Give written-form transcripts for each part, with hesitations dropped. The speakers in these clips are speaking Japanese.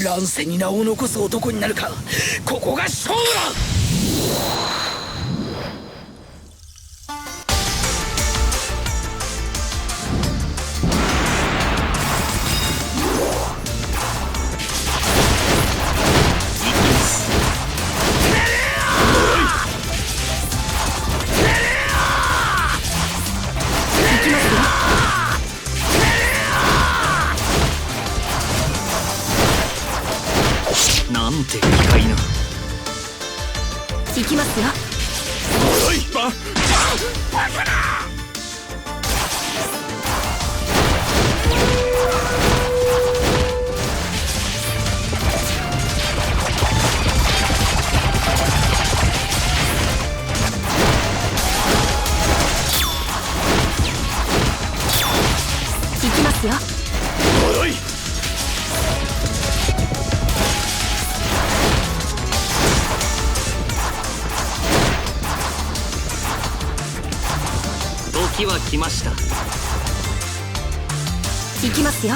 乱世に名を残す男になるか。ここが勝負だ。なんて機械な。行きますよ。おい、バカだ。行きますよ。おい。時は来ました。行きますよ。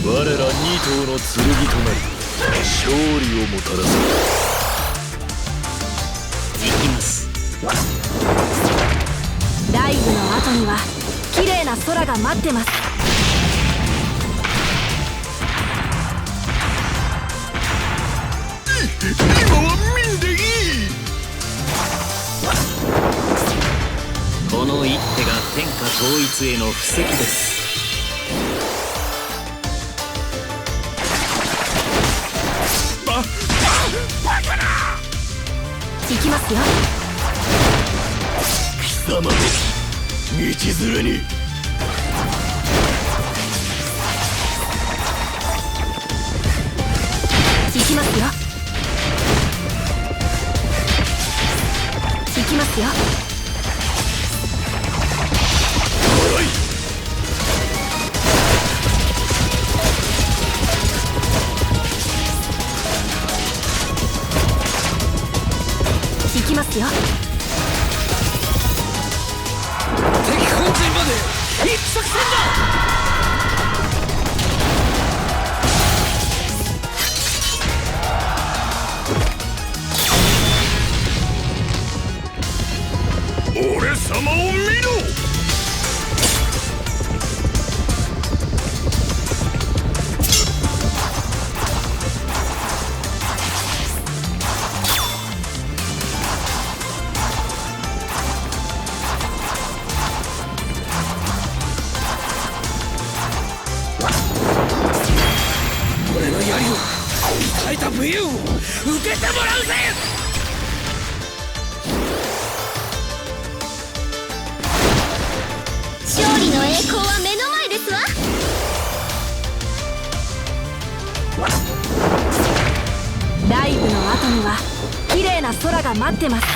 我ら二頭の剣となり勝利をもたらす。行きます。ライブの後には綺麗な空が待ってます。今は民でいい。この一手が天下統一への布石です。行きますよ。貴様も道連れに。行きますよ。行きますよ。行きますよ。敵本陣まで一直線だ。俺様を見ろ。俺の槍を鍛えた武勇を受けてもらうぜ。勝利の栄光は目の前ですわ。ライブの後には綺麗な空が待ってます。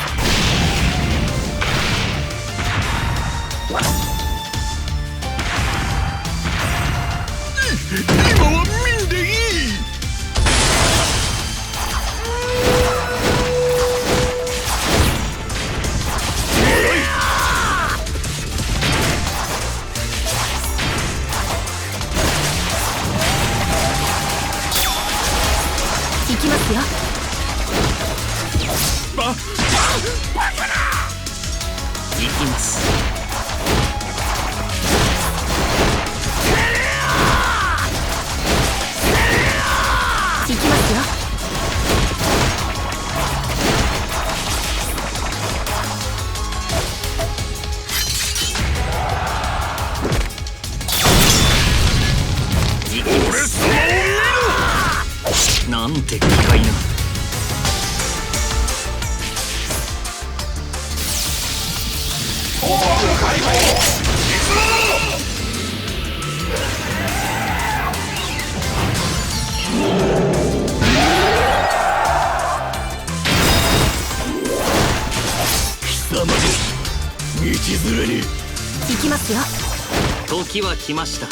今は民でいい。行きますよ。バ貴様の道連れに行きますよ。時は来ました。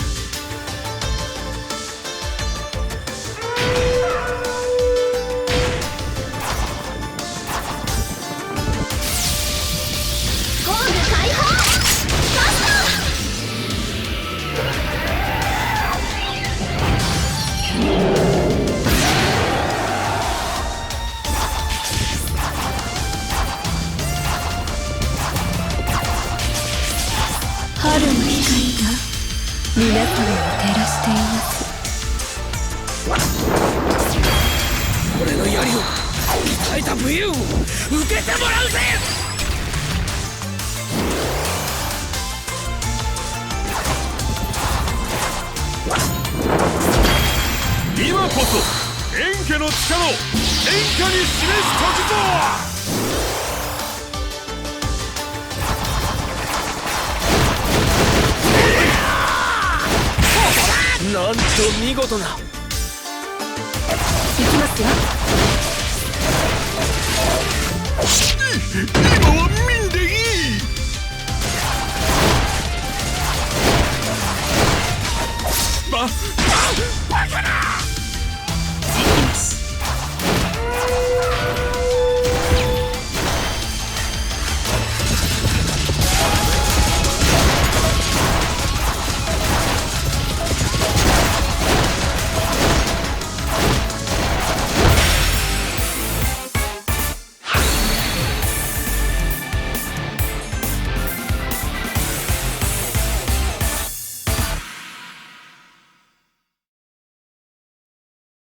ゴール解放。春の光が皆様を照らしています。俺の槍を鍛えた武勇を受けてもらうぜ。今こそ円家の力を天下に示す時ぞ。なんと見事な。行きますよ。今は民でいい。